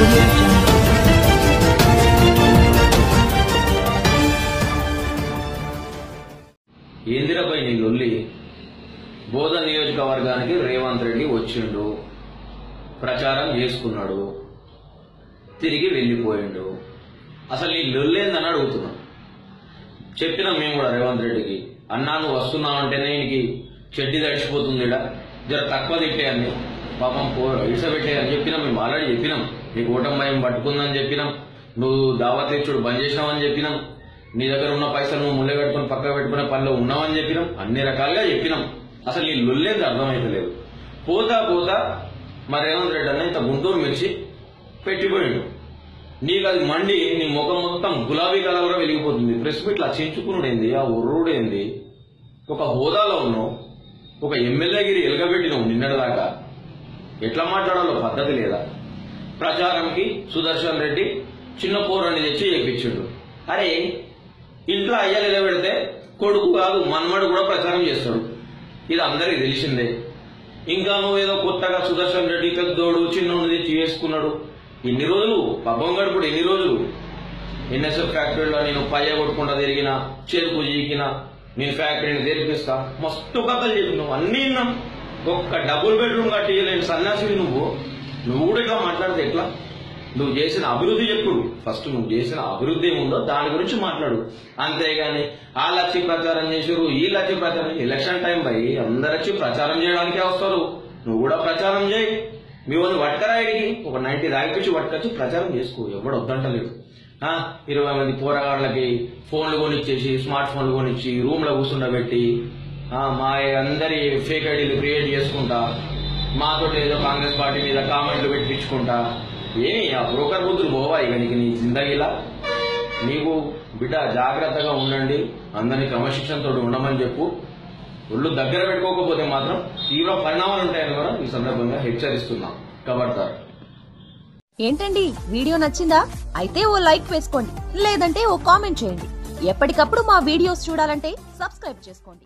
audio jungle. ఏందిరాపై నీ లొల్లి? బోధన్ నియోజకవర్గానికి రేవంత్ రెడ్డి వచ్చిండు, ప్రచారం చేసుకున్నాడు, తిరిగి వెళ్ళిపోయిండు. అసలు నీ లొల్లేందని అడుగుతున్నా. చెప్పినాం మేము కూడా రేవంత్ రెడ్డికి, అన్నా నువ్వు వస్తున్నావు అంటేనే నీకు చెడ్డి తడిచిపోతుందిడా, జర తక్కువ తిట్టేయని, పాపం ఇడిసబెట్టేయని చెప్పినాం. మేము ఆల్రెడీ చెప్పినాం, నీకు ఓటమి భయం పట్టుకుందని చెప్పినాం, నువ్వు దావత్ ఇచ్చుడు బంద్ చేసినావని చెప్పినాం, నీ దగ్గర ఉన్న పైసలు నువ్వు ముళ్ళ కట్టుకుని పక్క పెట్టుకునే పనిలో ఉన్నావని చెప్పినాం, అన్ని రకాలుగా చెప్పినాం. అసలు నీ లొల్లేది అర్థమైతలేదు. పోతా పోతా మా రేవంత్ రెడ్డి అన్న ఇంత గుంటూరు మిర్చి పెట్టిపోయిండు. నీకు అది మండి నీ ముఖం మొత్తం గులాబీ కలర్ కూడా వెలిగిపోతుంది. ప్రెస్ మీట్లా చించుకునుడేంది, ఆ ఉర్రుడేంది? ఒక హోదాలో ఉన్నావు, ఒక ఎమ్మెల్యేగిరి ఎలగబెట్టినావు నిన్నటిదాకా. ఎట్లా మాట్లాడాలో పద్ధతి లేదా? ప్రచారంకి సుదర్శన్ రెడ్డి చిన్న పోరాన్ని తెచ్చి చేపించిండు. అరే ఇంట్లో అయ్యాలు ఎలబెడితే కొడుకు కాదు మన్మడు కూడా ప్రచారం చేస్తాడు, ఇది అందరికి తెలిసిందే. ఇంకా నువ్వు ఏదో కొత్తగా సుదర్శన్ రెడ్డి పెద్దోడు చిన్నోడు తెచ్చి చేసుకున్నాడు. ఎన్ని రోజులు పబ్బం గడుపుడు, ఎన్ని రోజులు? ఎన్ఎస్ఎఫ్ ఫ్యాక్టరీలో నేను పయ్య కొట్టుకుంటా తిరిగిన, చెరుకు జీకిన, నేను ఫ్యాక్టరీని తెరిపిస్తా, మస్తు కథలు చెప్పినావు, అన్ని విన్నాం. ఒక్క డబుల్ బెడ్రూమ్ కట్టియలేని సన్యాసివి నువ్వు కూడా ఇట్లా మాట్లాడితే ఎట్లా? నువ్వు చేసిన అభివృద్ధి చెప్పుడు. ఫస్ట్ నువ్వు చేసిన అభివృద్ధి ఏముందో దాని గురించి మాట్లాడు, అంతేగాని వాళ్ళు వచ్చి ప్రచారం చేసారు, వీళ్ళు వచ్చి ప్రచారం. ఎలక్షన్ టైం పోయి అందరు వచ్చి ప్రచారం చేయడానికే వస్తారు, నువ్వు కూడా ప్రచారం చేయి. మీ వాళ్ళు వట్కరాయిడికి ఒక 90 రాయిపించి పట్టుకొచ్చి ప్రచారం చేసుకో, ఎవడు వద్దంటలేడు. 20 మంది పోరగాళ్ళకి ఫోన్లు కొనిచ్చేసి, స్మార్ట్ ఫోన్లు కొనిచ్చి రూమ్ లో కూర్చుండబెట్టి మా అందరి ఫేక్ ఐడీలు క్రియేట్ చేసుకుంటా, మాతో ఏదో కాంగ్రెస్ పార్టీ మీద కామెంట్లు పెట్టించుకుంటా. ఏమి ఆ బ్రోకర్ బుద్ధులు పోవా ఇక నీకు నీ జిందగీలా? నీకు బిడ్డ జాగ్రత్తగా ఉండండి, అందరినీ క్రమశిక్షణతో ఉండమని చెప్పు. ఒళ్ళు దగ్గర పెట్టుకోకపోతే మాత్రం తీవ్ర పరిణామాలు ఉంటాయని కూడా ఈ సందర్భంగా హెచ్చరిస్తున్నాం. కబర్దార్. ఏంటండి వీడియో నచ్చిందా? అయితే ఓ లైక్ వేసుకోండి, లేదంటే ఓ కామెంట్ చేయండి. ఎప్పటికప్పుడు మా వీడియోస్ చూడాలంటే సబ్స్క్రైబ్ చేసుకోండి.